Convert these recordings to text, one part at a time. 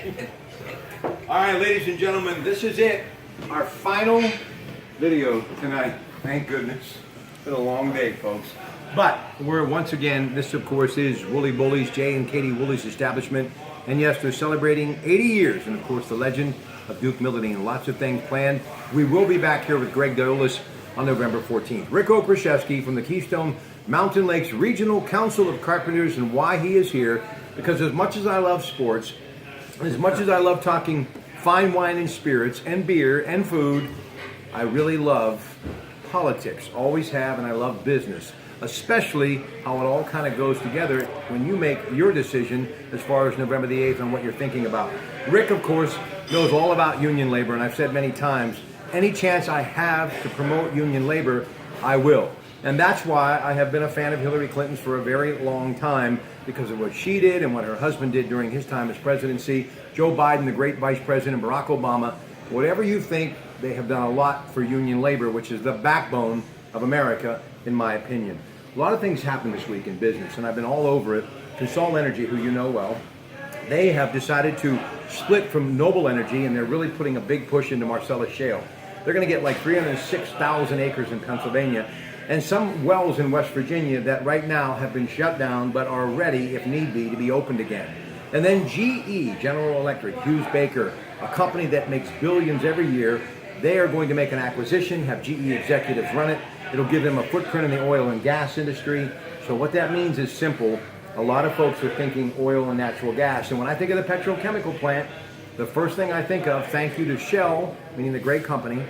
All right, ladies and gentlemen, this is it. Our final video tonight. Thank goodness. It's been a long day, folks. But we're once again, this of course is Wooly Bully's, Jay and Katie Wooly's establishment. And yes, they're celebrating 80 years. And of course, the legend of Duke Milladine. Lots of things planned. We will be back here with Greg Diolis on November 14th. Rick Oprashevsky from the Keystone Mountain Lakes Regional Council of Carpenters, and why he is here, because as much as I love sports, as much as I love talking fine wine and spirits and beer and food, I really love politics, always have, and I love business, especially how it all kind of goes together when you make your decision as far as November the 8th and what you're thinking about. Rick, of course, knows all about union labor, and I've said many times, any chance I have to promote union labor, I will. And that's why I have been a fan of Hillary Clinton's for a very long time, because of what she did and what her husband did during his time as presidency. Joe Biden, the great vice president, Barack Obama, whatever you think, they have done a lot for union labor, which is the backbone of America, in my opinion. A lot of things happened this week in business, and I've been all over it. Consol Energy, who you know well, they have decided to split from Noble Energy, and they're really putting a big push into Marcellus Shale. They're going to get like 306,000 acres in Pennsylvania, and some wells in West Virginia that right now have been shut down but are ready, if need be, to be opened again. And then GE, General Electric, Hughes Baker, a company that makes billions every year, they are going to make an acquisition, have GE executives run it. It'll give them a footprint in the oil and gas industry. So what that means is simple. A lot of folks are thinking oil and natural gas. And when I think of the petrochemical plant, the first thing I think of, thank you to Shell, meaning the great company,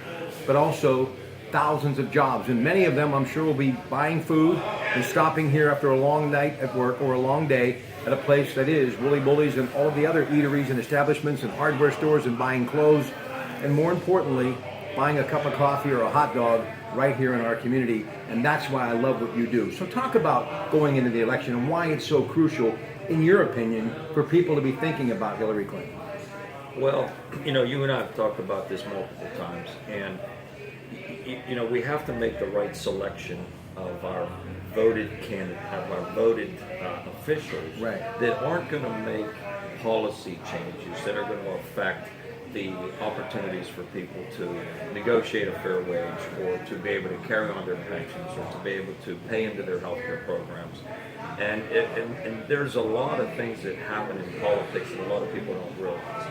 but also thousands of jobs. And many of them, I'm sure, will be buying food and stopping here after a long night at work or a long day at a place that is Wooly Bully's and all of the other eateries and establishments and hardware stores, and buying clothes. And more importantly, buying a cup of coffee or a hot dog right here in our community. And that's why I love what you do. So talk about going into the election and why it's so crucial, in your opinion, for people to be thinking about Hillary Clinton. Well, you and I have talked about this multiple times, and we have to make the right selection of our voted candidate, of our voted officials, right, that aren't going to make policy changes that are going to affect the opportunities for people to negotiate a fair wage, or to be able to carry on their pensions, or to be able to pay into their health care programs. And there's a lot of things that happen in politics that a lot of people don't realize.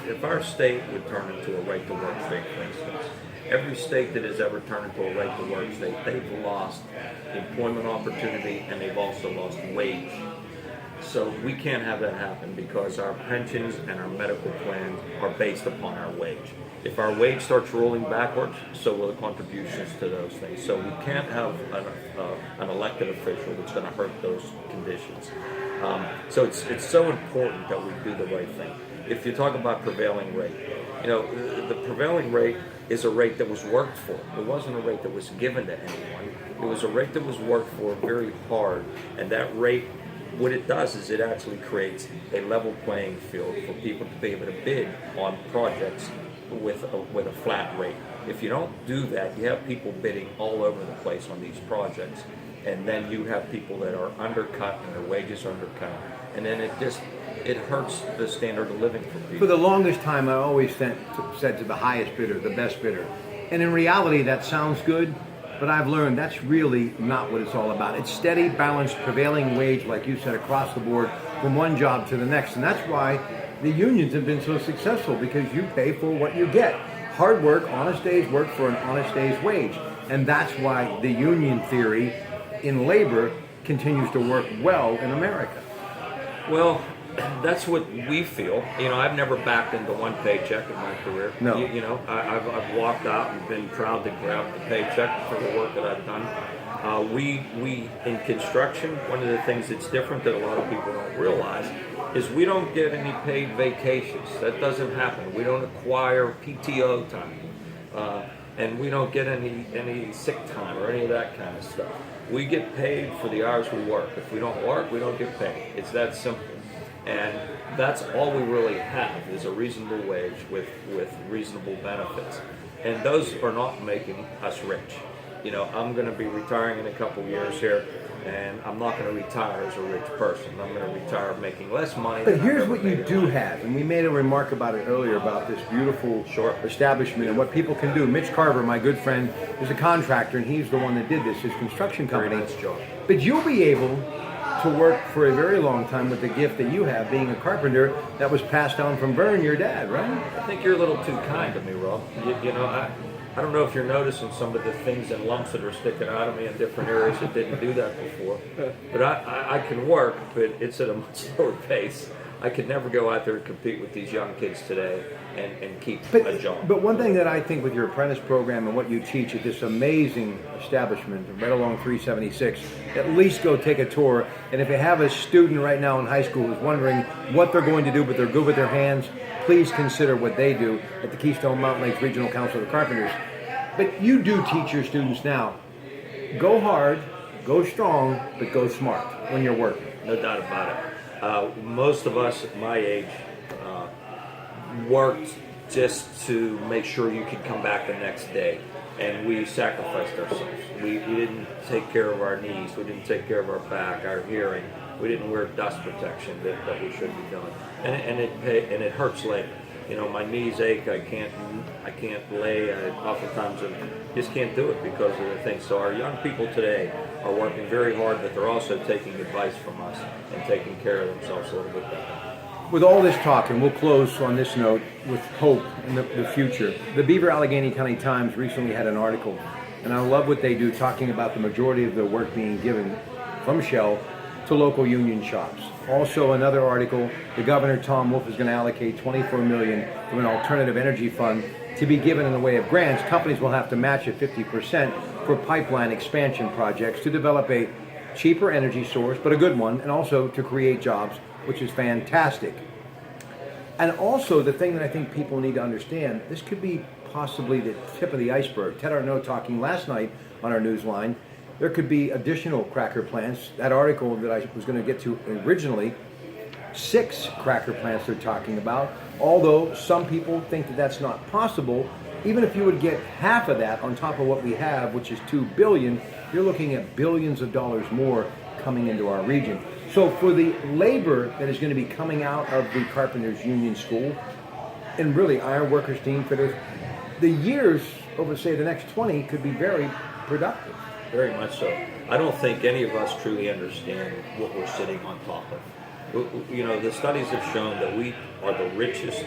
If our state would turn into a right-to-work state, for instance, every state that has ever turned into a right-to-work state, they've lost employment opportunity, and they've also lost wage. So we can't have that happen, because our pensions and our medical plans are based upon our wage. If our wage starts rolling backwards, so will the contributions to those things. So we can't have an elected official that's going to hurt those conditions. So it's so important that we do the right thing. If you talk about prevailing rate, the prevailing rate is a rate that was worked for. It wasn't a rate that was given to anyone. It was a rate that was worked for very hard, and that rate, what it does is it actually creates a level playing field for people to be able to bid on projects with a flat rate. If you don't do that, you have people bidding all over the place on these projects, and then you have people that are undercut and their wages are undercut, and then it hurts the standard of living for people. For the longest time, I always said to the highest bidder, the best bidder. And in reality, that sounds good, but I've learned that's really not what it's all about. It's steady, balanced, prevailing wage, like you said, across the board, from one job to the next. And that's why the unions have been so successful, because you pay for what you get. Hard work, honest day's work for an honest day's wage. And that's why the union theory in labor continues to work well in America. Well, that's what we feel. I've never backed into one paycheck in my career. No. I've walked out and been proud to grab the paycheck for the work that I've done. We in construction, one of the things that's different that a lot of people don't realize is we don't get any paid vacations. That doesn't happen. We don't acquire PTO time, and we don't get any sick time or any of that kind of stuff. We get paid for the hours we work. If we don't work, we don't get paid. It's that simple. And that's all we really have, is a reasonable wage with reasonable benefits. And those are not making us rich. I'm going to be retiring in a couple years here, and I'm not going to retire as a rich person. I'm going to retire making less money. But than I've here's ever what you made in do life. have, and we made a remark about it earlier about this beautiful Sure. establishment and what people can do. Mitch Carver, my good friend, is a contractor, and he's the one that did this, his construction Very company. nice job. But you'll be able to work for a very long time with the gift that you have, being a carpenter that was passed down from Vern, your dad, right? I think you're a little too kind to me, Rob. You know, I don't know if you're noticing some of the things and lumps that are sticking out of me in different areas that didn't do that before. But I can work, but it's at a much slower pace. I could never go out there and compete with these young kids today and keep a job. But one thing that I think with your apprentice program and what you teach at this amazing establishment, right along 376, at least go take a tour. And if you have a student right now in high school who's wondering what they're going to do, but they're good with their hands, please consider what they do at the Keystone Mountain Lakes Regional Council of Carpenters. But you do teach your students now. Go hard, go strong, but go smart when you're working. No doubt about it. Most of us at my age worked just to make sure you could come back the next day, and we sacrificed ourselves. We didn't take care of our knees, we didn't take care of our back, our hearing. We didn't wear dust protection that we should be doing, and it hurts later. You know, my knees ache. I can't lay. Oftentimes I just can't do it because of the things. So our young people today are working very hard, but they're also taking advice from us and taking care of themselves a little bit better. With all this talk, and we'll close on this note with hope in the future, the Beaver Allegheny County Times recently had an article, and I love what they do, talking about the majority of the work being given from Shell to local union shops. Also, another article, the Governor Tom Wolf is going to allocate $24 million from an alternative energy fund to be given in the way of grants. Companies will have to match at 50% for pipeline expansion projects to develop a cheaper energy source, but a good one, and also to create jobs, which is fantastic. And also, the thing that I think people need to understand, this could be possibly the tip of the iceberg. Ted Arnaud talking last night on our newsline, there could be additional cracker plants. That article that I was going to get to originally, 6 cracker plants they're talking about, although some people think that that's not possible. Even if you would get half of that on top of what we have, which is $2 billion, you're looking at billions of dollars more coming into our region. So for the labor that is going to be coming out of the Carpenters Union School, and really iron workers, steam fitters, the years over, say, the next 20 could be very productive. Very much so. I don't think any of us truly understand what we're sitting on top of. You know, the studies have shown that we are the richest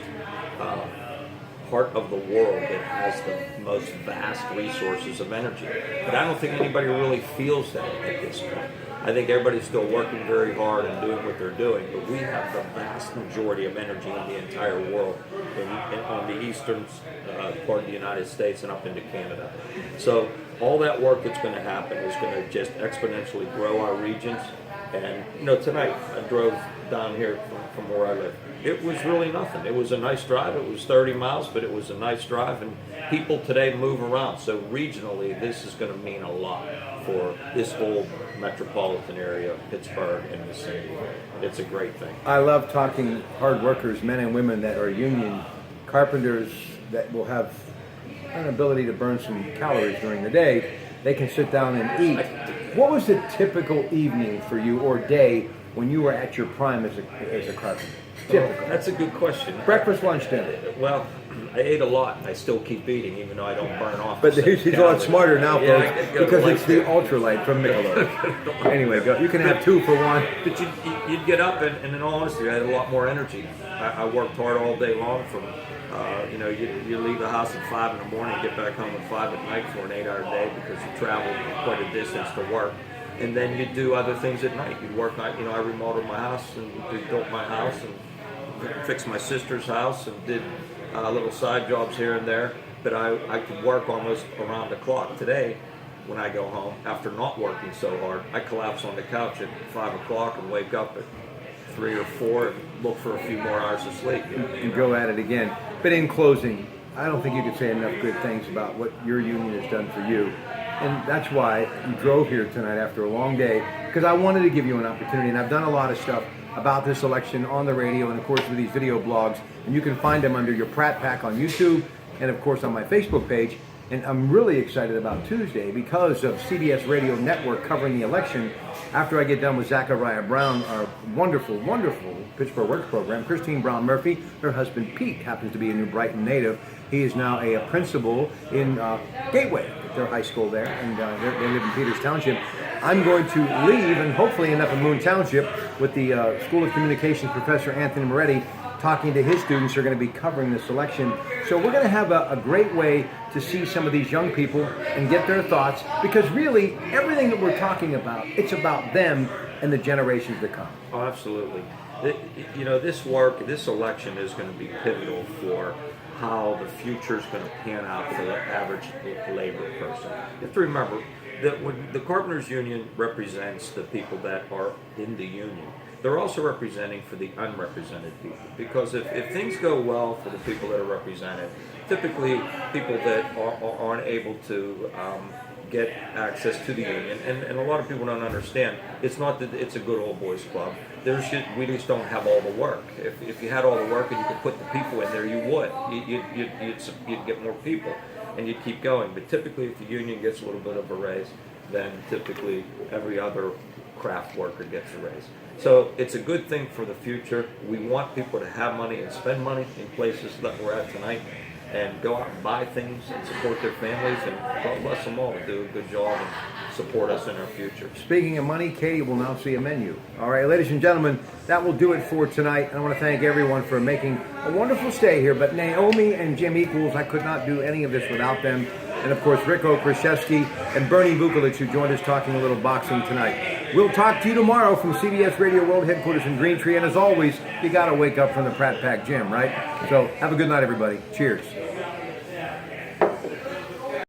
part of the world that has the most vast resources of energy. But I don't think anybody really feels that at this point. I think everybody's still working very hard and doing what they're doing, but we have the vast majority of energy in the entire world, on the eastern part of the United States and up into Canada. So all that work that's going to happen is going to just exponentially grow our regions. And you know, tonight I drove down here from where I live. It was really nothing. It was a nice drive. It was 30 miles, but it was a nice drive. And people today move around. So regionally, this is going to mean a lot for this whole metropolitan area of Pittsburgh and the city. It's a great thing. I love talking hard workers, men and women that are union carpenters that will have an ability to burn some calories during the day. They can sit down and eat. What was the typical evening for you or day when you were at your prime as a carpenter? Typical. That's a good question. Breakfast, lunch, dinner. Well, I ate a lot. I still keep eating, even though I don't burn off. But he's a lot smarter now, Yeah, folks, I get because light it's the there. ultralight from Michelob. Anyway, go. You can have 2 for 1. But you'd get up, and in all honesty, I had a lot more energy. I worked hard all day long. From you know, you leave the house at 5 in the morning, get back home at 5 at night for an 8-hour day because you travel quite a distance to work. And then you do other things at night. You'd work. You know, I remodeled my house and rebuilt my house and fixed my sister's house and did little side jobs here and there. But I could work almost around the clock. Today, when I go home, after not working so hard, I collapse on the couch at 5 o'clock and wake up at 3 or 4 and look for a few more hours of sleep. And go at it again. But in closing, I don't think you could say enough good things about what your union has done for you. And that's why you drove here tonight after a long day, because I wanted to give you an opportunity. And I've done a lot of stuff about this election on the radio and, of course, with these video blogs. And you can find them under your Pratte Pack on YouTube and, of course, on my Facebook page. And I'm really excited about Tuesday because of CBS Radio Network covering the election. After I get done with Zachariah Brown, our wonderful, wonderful Pittsburgh Works program, Christine Brown Murphy, her husband Pete happens to be a New Brighton native. He is now a principal in Gateway, their high school there, and they live in Peters Township. I'm going to leave and hopefully end up in Moon Township with the School of Communications professor Anthony Moretti, talking to his students who are going to be covering this election. So we're going to have a great way to see some of these young people and get their thoughts, because really everything that we're talking about, it's about them and the generations to come. Oh, absolutely. This election is going to be pivotal for how the future is going to pan out for the average labor person. You have to remember that when the Carpenters Union represents the people that are in the union, they're also representing for the unrepresented people. Because if things go well for the people that are represented, typically people that aren't able to get access to the union, and a lot of people don't understand, it's not that it's a good old boys club. We just don't have all the work. If you had all the work and you could put the people in there, you would. You'd get more people and you'd keep going. But typically if the union gets a little bit of a raise, then typically every other craft worker gets a raise. So it's a good thing for the future. We want people to have money and spend money in places that we're at tonight, and go out and buy things and support their families, and God bless them all to do a good job and support us in our future. Speaking of money, Katie will now see a menu. All right, ladies and gentlemen, that will do it for tonight. And I want to thank everyone for making a wonderful stay here. But Naomi and Jim Equals, I could not do any of this without them. And of course, Rico Kraszewski and Bernie Vukovic, who joined us talking a little boxing tonight. We'll talk to you tomorrow from CBS Radio World Headquarters in Greentree. And as always, you got to wake up from the Pratt Pack Gym, right? So have a good night, everybody. Cheers.